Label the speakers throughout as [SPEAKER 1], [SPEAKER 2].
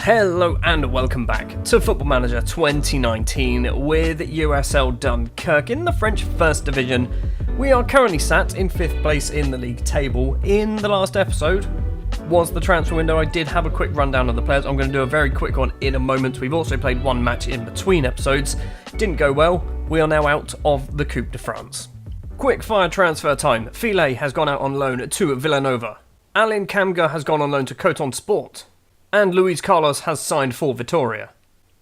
[SPEAKER 1] Hello and welcome back to Football Manager 2019 with USL Dunkerque in the French First Division. We are currently sat in 5th place in the league table. In the last episode was the transfer window. I did have a quick rundown of the players. I'm going to do a very quick one in a moment. We've also played one match in between episodes. Didn't go well. We are now out of the Coupe de France. Quick fire transfer time. Filet has gone out on loan to Villanova. Alin Kamga has gone on loan to Coton Sport. And Luis Carlos has signed for Vitoria.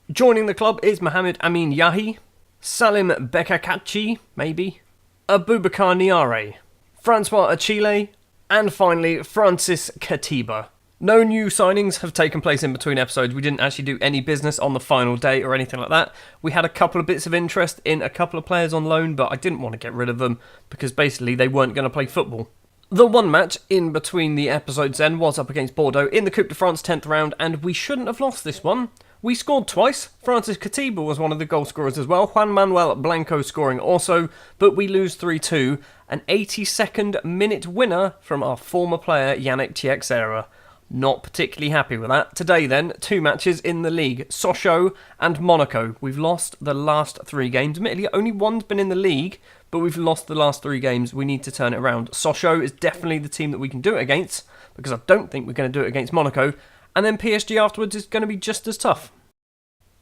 [SPEAKER 1] Joining the club is Mohamed Amin Yahi, Salim Bekakachi, maybe, Abubakar Niare, Francois Achille, and finally Francis Katiba. No new signings have taken place in between episodes. We didn't actually do any business on the final day or anything like that. We had a couple of bits of interest in a couple of players on loan, but I didn't want to get rid of them because basically they weren't going to play football. The one match in between the episodes then was up against Bordeaux in the Coupe de France 10th round, and we shouldn't have lost this one. We scored twice. Francis Katiba was one of the goal scorers as well. Juan Manuel Blanco scoring also, but we lose 3-2. An 82nd minute winner from our former player Yannick Teixeira. Not particularly happy with that. Today then, 2 matches in the league, Sochaux and Monaco. We've lost the last 3 games. Admittedly, only one's been in the league, but we've lost the last 3 games. We need to turn it around. Sochaux is definitely the team that we can do it against, because I don't think we're going to do it against Monaco. And then PSG afterwards is going to be just as tough.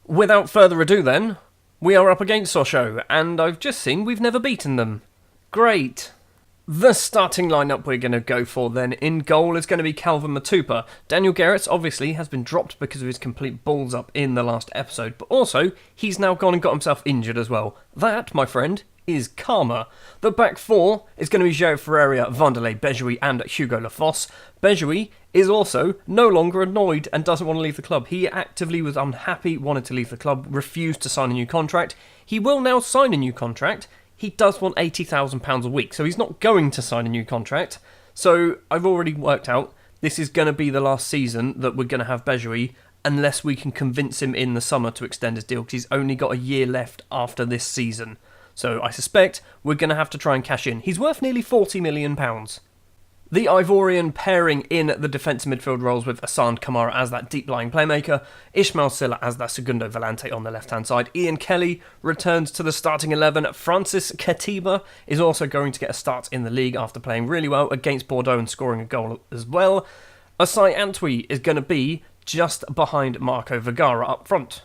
[SPEAKER 1] Without further ado then, we are up against Sochaux, and I've just seen we've never beaten them. Great. The starting lineup we're going to go for then. In goal is going to be Calvin Matupa. Daniel Gerrits obviously has been dropped because of his complete balls up in the last episode, but also he's now gone and got himself injured as well. That, my friend, is karma. The back 4 is going to be João Ferreira, Vanderlei, Bejoui and Hugo Lafosse. Bejoui is also no longer annoyed and doesn't want to leave the club. He actively was unhappy, wanted to leave the club, refused to sign a new contract. He will now sign a new contract. He does want £80,000 a week, so he's not going to sign a new contract. So I've already worked out this is going to be the last season that we're going to have Bejoui, unless we can convince him in the summer to extend his deal, because he's only got a year left after this season. So I suspect we're going to have to try and cash in. He's worth nearly £40 million. The Ivorian pairing in the defensive midfield roles with Assane Kamara as that deep-lying playmaker, Ismail Silla as that Segundo Volante on the left-hand side. Ian Kelly returns to the starting 11. Francis Katiba is also going to get a start in the league after playing really well against Bordeaux and scoring a goal as well. Asai Antwi is going to be just behind Marco Vergara up front.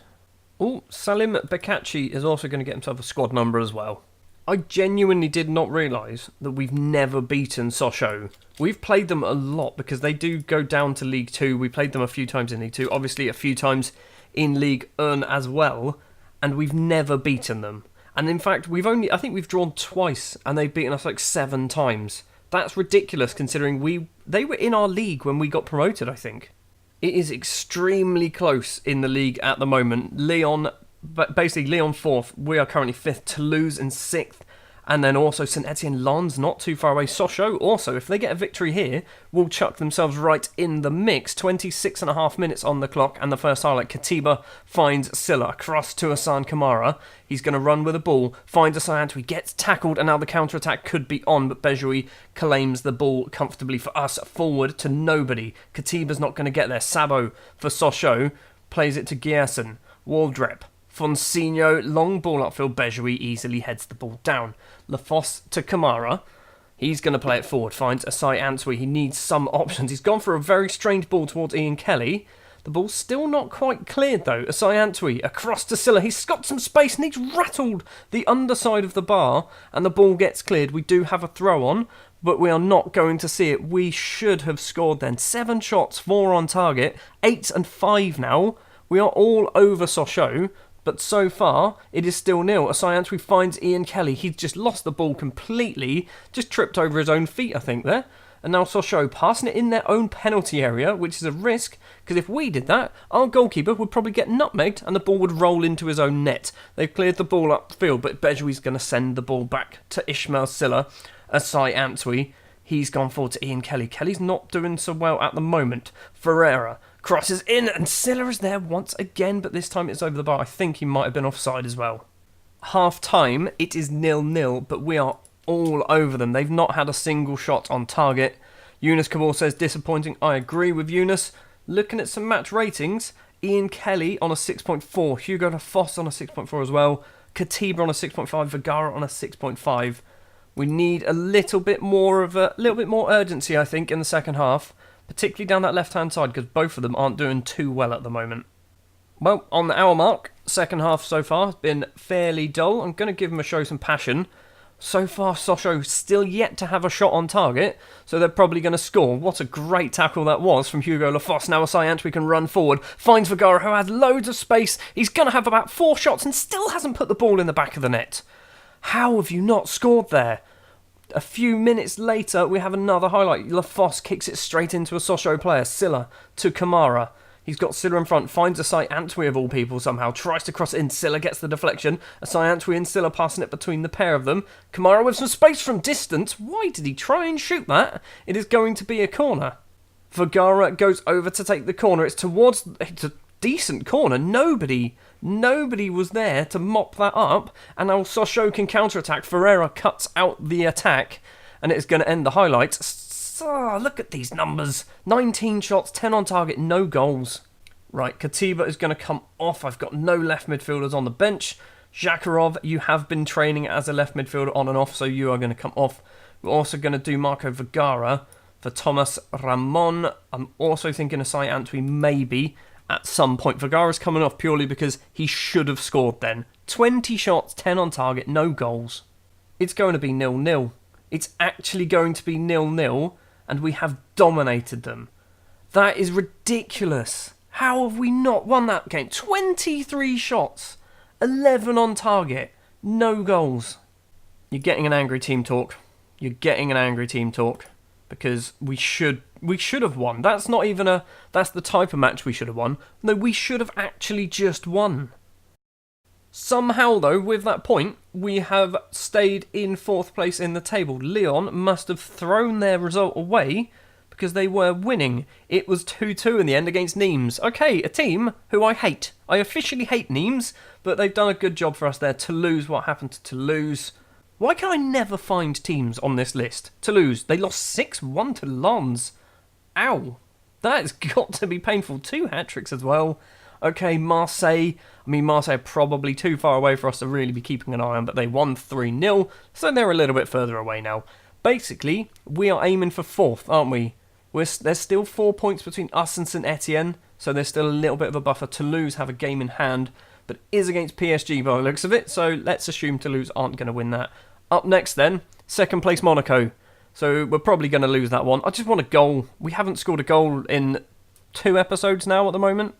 [SPEAKER 1] Oh, Salim Bekakachi is also going to get himself a squad number as well. I genuinely did not realise that we've never beaten Sochaux. We've played them a lot because they do go down to League 2. We played them a few times in League 2, obviously a few times in League 1 as well, and we've never beaten them. And in fact, I think we've drawn twice and they've beaten us like 7 times. That's ridiculous considering they were in our league when we got promoted, I think. It is extremely close in the league at the moment. Lyon 4th, we are currently 5th, Toulouse in 6th, and then also St Etienne Lens not too far away. Sochaux also, if they get a victory here, will chuck themselves right in the mix. 26.5 minutes on the clock, and the first highlight, Katiba finds Silla across to Assane Kamara. He's going to run with the ball, finds Asai Antwi, gets tackled, and now the counter-attack could be on, but Bejoui claims the ball comfortably for us, forward to nobody. Katiba's not going to get there. Sabo for Sochaux plays it to Gierson. Waldrep. Fonseca, long ball upfield, Bejoui easily heads the ball down. Lafosse to Kamara. He's going to play it forward, finds Asai Antwi. He needs some options. He's gone for a very strange ball towards Ian Kelly. The ball's still not quite cleared though. Asai Antwi across to Silla. He's got some space and he's rattled the underside of the bar and the ball gets cleared. We do have a throw on, but we are not going to see it. We should have scored then. 7 shots, 4 on target, 8 and 5 now. We are all over Sochaux. But so far, it is still nil. Asai Antwi finds Ian Kelly. He's just lost the ball completely. Just tripped over his own feet, I think, there. And now Sochaux passing it in their own penalty area, which is a risk, because if we did that, our goalkeeper would probably get nutmegged and the ball would roll into his own net. They've cleared the ball upfield, but Bejoui's going to send the ball back to Ismail Silla. Asai Antwi, he's gone forward to Ian Kelly. Kelly's not doing so well at the moment. Ferreira crosses in, and Silla is there once again, but this time it's over the bar. I think he might have been offside as well. Half time, it is 0-0, but we are all over them. They've not had a single shot on target. Yunus Kabul says disappointing. I agree with Yunus. Looking at some match ratings, Ian Kelly on a 6.4. Hugo Lafos on a 6.4 as well. Katiba on a 6.5. Vergara on a 6.5. We need a little bit more urgency, I think, in the second half, particularly down that left-hand side, because both of them aren't doing too well at the moment. Well, on the hour mark, second half so far has been fairly dull. I'm going to give them a show some passion. So far, Sochaux still yet to have a shot on target, so they're probably going to score. What a great tackle that was from Hugo Lafos. Now Asai Antwi can run forward, finds Vergara, who has loads of space. He's going to have about 4 shots and still hasn't put the ball in the back of the net. How have you not scored there? A few minutes later, we have another highlight. Lafos kicks it straight into a Sochaux player, Silla, to Kamara. He's got Silla in front, finds Asai Antwi of all people somehow, tries to cross it in, Silla gets the deflection. Asai Antwi and Silla passing it between the pair of them. Kamara with some space from distance. Why did he try and shoot that? It is going to be a corner. Vergara goes over to take the corner. It's a decent corner. Nobody was there to mop that up. And now Sochaux can counter-attack. Ferreira cuts out the attack. And it's going to end the highlights. Oh, look at these numbers. 19 shots, 10 on target, no goals. Right, Katiba is going to come off. I've got no left midfielders on the bench. Zakharov, you have been training as a left midfielder on and off, so you are going to come off. We're also going to do Marco Vergara for Thomas Ramon. I'm also thinking Asai Antwi maybe at some point. Vergara's coming off purely because he should have scored then. 20 shots, 10 on target, no goals. It's going to be 0-0. It's actually going to be 0-0. And we have dominated them. That is ridiculous. How have we not won that game? 23 shots, 11 on target, no goals. You're getting an angry team talk. You're getting an angry team talk because we should have won. That's the type of match we should have won. No, we should have actually just won. Somehow, though, with that point, we have stayed in 4th place in the table. Lyon must have thrown their result away because they were winning. It was 2-2 in the end against Nimes. Okay, a team who I hate. I officially hate Nimes, but they've done a good job for us there. Toulouse, what happened to Toulouse? Why can I never find teams on this list? Toulouse, they lost 6-1 to Lens. Ow. That has got to be painful. 2 hat-tricks as well. Okay, Marseille are probably too far away for us to really be keeping an eye on, but they won 3-0, so they're a little bit further away now. Basically, we are aiming for 4th, aren't we? There's still 4 points between us and St Etienne, so there's still a little bit of a buffer. Toulouse have a game in hand, but is against PSG by the looks of it, so let's assume Toulouse aren't going to win that. Up next then, 2nd place Monaco. So we're probably going to lose that one. I just want a goal. We haven't scored a goal in 2 episodes now at the moment.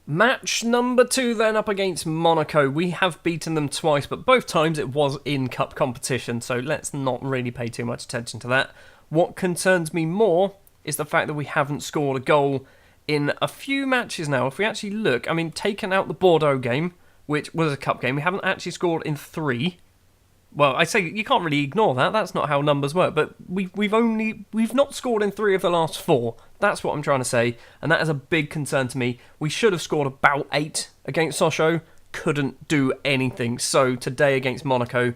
[SPEAKER 1] Match number 2 then up against Monaco. We have beaten them twice, but both times it was in cup competition, so let's not really pay too much attention to that. What concerns me more is the fact that we haven't scored a goal in a few matches now. If we actually look, taking out the Bordeaux game, which was a cup game, we haven't actually scored in 3. Well, I say you can't really ignore that. That's not how numbers work. But we've not scored in 3 of the last 4. That's what I'm trying to say, and that is a big concern to me. We should have scored about 8 against Sochaux. Couldn't do anything. So today against Monaco,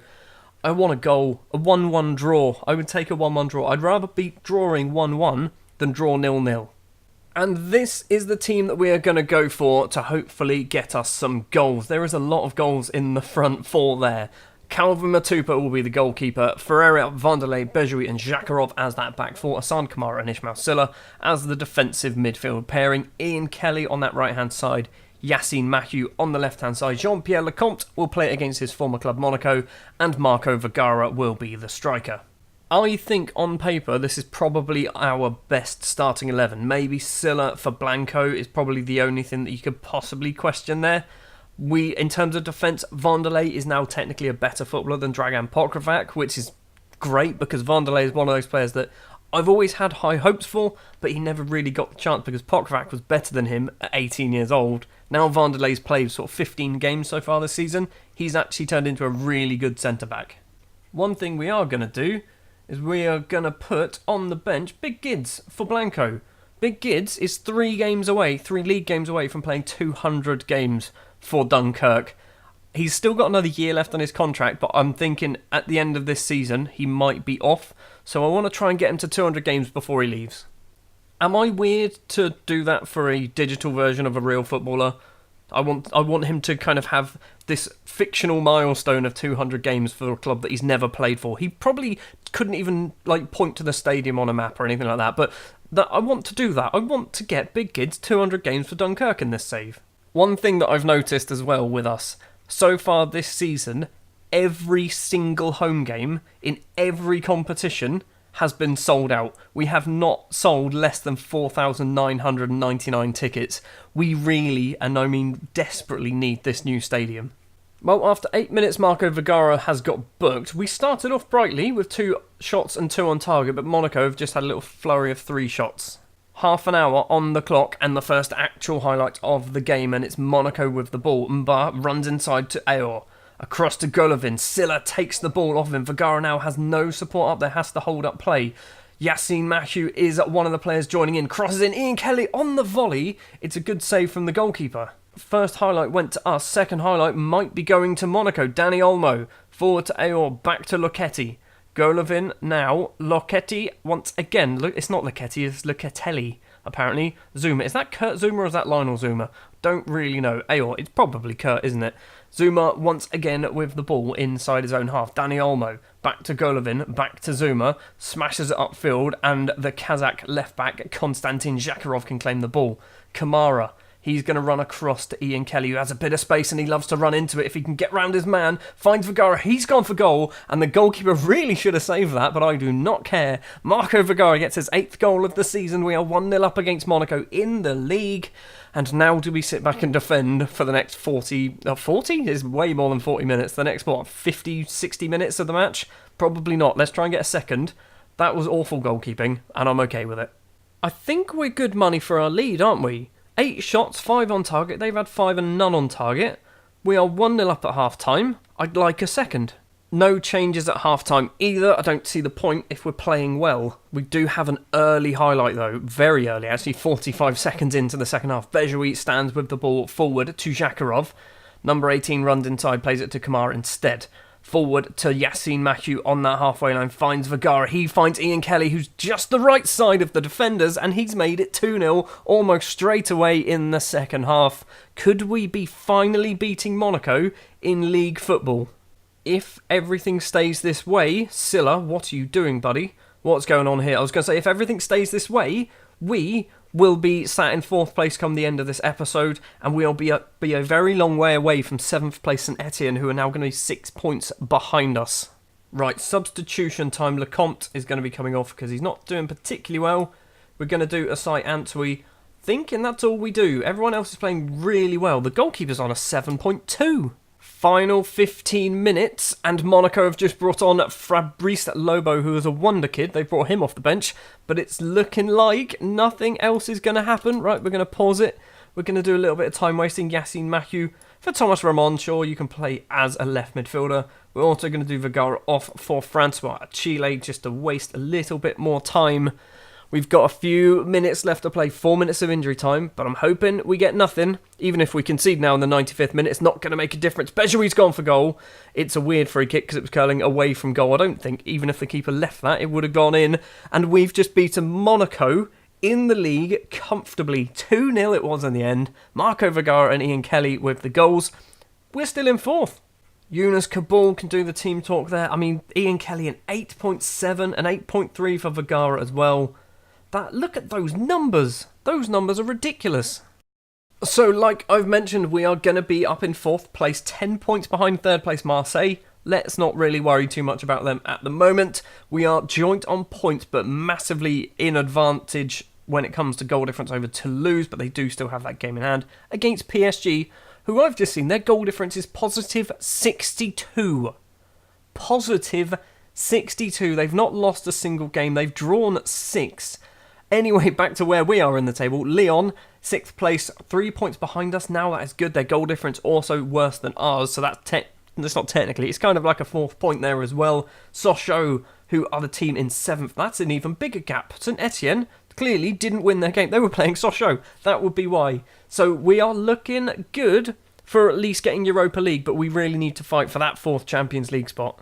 [SPEAKER 1] I want a goal, a 1-1 draw. I would take a 1-1 draw. I'd rather be drawing 1-1 than draw 0-0. And this is the team that we are going to go for to hopefully get us some goals. There is a lot of goals in the front 4 there. Calvin Matupa will be the goalkeeper, Ferreira, Vanderlei, Bejoui and Zakharov as that back 4, Asan Kamara and Ismail Silla as the defensive midfield pairing, Ian Kelly on that right hand side, Yassine Mahiou on the left hand side, Jean-Pierre Lecomte will play against his former club Monaco, and Marco Vergara will be the striker. I think on paper this is probably our best starting 11. Maybe Silla for Blanco is probably the only thing that you could possibly question there. In terms of defence, Vanderlei is now technically a better footballer than Dragan Pokrovac, which is great because Vanderlei is one of those players that I've always had high hopes for, but he never really got the chance because Pokrovac was better than him at 18 years old. Now Vanderlei's played sort of 15 games so far this season. He's actually turned into a really good centre-back. One thing we are going to do is we are going to put on the bench Big Gids for Blanco. Big Gids is 3 league games away from playing 200 games for Dunkerque. He's still got another year left on his contract, but I'm thinking at the end of this season he might be off, so I want to try and get him to 200 games before he leaves. Am I weird to do that for a digital version of a real footballer? I want him to kind of have this fictional milestone of 200 games for a club that he's never played for. He probably couldn't even point to the stadium on a map or anything like that, but I want to do that. I want to get Big Kid's 200 games for Dunkerque in this save. One thing that I've noticed as well with us, so far this season, every single home game in every competition has been sold out. We have not sold less than 4,999 tickets. We really, and I mean desperately, need this new stadium. Well, after 8 minutes, Marco Vergara has got booked. We started off brightly with 2 shots and 2 on target, but Monaco have just had a little flurry of 3 shots. Half an hour on the clock and the first actual highlight of the game, and it's Monaco with the ball. Mba runs inside to Ayor. Across to Golovin. Silla takes the ball off him. Vergara now has no support up there, has to hold up play. Yassine Mathieu is one of the players joining in. Crosses in. Ian Kelly on the volley. It's a good save from the goalkeeper. First highlight went to us. Second highlight might be going to Monaco. Dani Olmo. Forward to Ayor. Back to Locchetti. Golovin now. Locchetti once again. Look, it's not Locchetti, it's Locatelli. Apparently. Zuma. Is that Kurt Zuma or is that Lionel Zuma? Don't really know. Ayor. It's probably Kurt, isn't it? Zuma once again with the ball inside his own half. Dani Olmo back to Golovin, back to Zuma, smashes it upfield, and the Kazakh left back Konstantin Zakharov can claim the ball. Kamara, he's going to run across to Ian Kelly, who has a bit of space and he loves to run into it. If he can get round his man, finds Vergara, he's gone for goal, and the goalkeeper really should have saved that, but I do not care. Marco Vergara gets his 8th goal of the season. We are 1-0 up against Monaco in the league. And now do we sit back and defend for the next 40 is way more than 40 minutes. The next, 50, 60 minutes of the match? Probably not. Let's try and get a second. That was awful goalkeeping, and I'm okay with it. I think we're good money for our lead, aren't we? 8 shots, 5 on target. They've had 5 and none on target. We are 1-0 up at half-time. I'd like a second. No changes at half-time either. I don't see the point if we're playing well. We do have an early highlight though, very early, actually 45 seconds into the second half. Bejoui stands with the ball forward to Zakharov. Number 18 runs inside, plays it to Kamara instead. Forward to Yassine Mathieu on that halfway line, finds Vergara. He finds Ian Kelly, who's just the right side of the defenders, and he's made it 2-0 almost straight away in the second half. Could we be finally beating Monaco in league football? If everything stays this way, Silla, what are you doing, buddy? What's going on here? I was going to say, if everything stays this way, we will be sat in 4th place come the end of this episode, and we'll be a very long way away from 7th place St Etienne, who are now going to be 6 points behind us. Right, substitution time. Lecomte is going to be coming off because he's not doing particularly well. We're going to do Asai Antwi, thinking that's all we do. Everyone else is playing really well. The goalkeeper's on a 7.2. Final 15 minutes, and Monaco have just brought on Fabrice Lobo, who is a wonder kid. They brought him off the bench, but it's looking like nothing else is going to happen. Right, we're going to pause it. We're going to do a little bit of time wasting. Yassine Mathieu for Thomas Ramon. Sure, you can play as a left midfielder. We're also going to do Vergara off for Francois Chile, just to waste a little bit more time. We've got a few minutes left to play, 4 minutes of injury time, but I'm hoping we get nothing. Even if we concede now in the 95th minute, it's not going to make a difference. Bejoui's gone for goal. It's a weird free kick because it was curling away from goal. I don't think, even if the keeper left that, it would have gone in. And we've just beaten Monaco in the league comfortably. 2-0 it was in the end. Marco Vergara and Ian Kelly with the goals. We're still in 4th. Yunus Kabul can do the team talk there. I mean, Ian Kelly an 8.7 and 8.3 for Vergara as well. Look at those numbers. Those numbers are ridiculous. So, like I've mentioned, we are going to be up in 4th place, 10 points behind 3rd place Marseille. Let's not really worry too much about them at the moment. We are joint on points, but massively in advantage when it comes to goal difference over Toulouse, but they do still have that game in hand against PSG, who I've just seen, their goal difference is positive 62. Positive 62. They've not lost a single game. They've drawn 6. Anyway, back to where we are in the table. Lyon, 6th place, 3 points behind us. Now that is good. Their goal difference also worse than ours, so that's not technically. It's kind of like a 4th point there as well. Sochaux, who are the team in 7th. That's an even bigger gap. St Etienne clearly didn't win their game. They were playing Sochaux. That would be why. So we are looking good for at least getting Europa League, but we really need to fight for that 4th Champions League spot.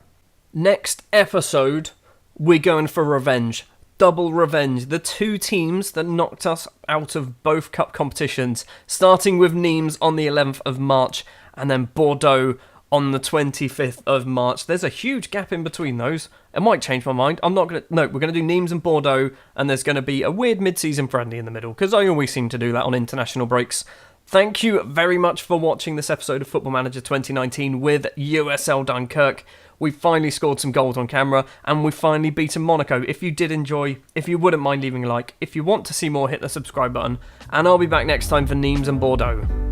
[SPEAKER 1] Next episode, we're going for revenge. double revenge. The two teams that knocked us out of both cup competitions, starting with Nîmes on the 11th of March and then Bordeaux on the 25th of March. There's a huge gap in between those. It might change my mind. We're going to do Nîmes and Bordeaux, and there's going to be a weird mid-season friendly in the middle, because I always seem to do that on international breaks. Thank you very much for watching this episode of Football Manager 2019 with USL Dunkerque. We finally scored some goals on camera, and we finally beaten Monaco. If you did enjoy, if you wouldn't mind leaving a like, if you want to see more, hit the subscribe button, and I'll be back next time for Nîmes and Bordeaux.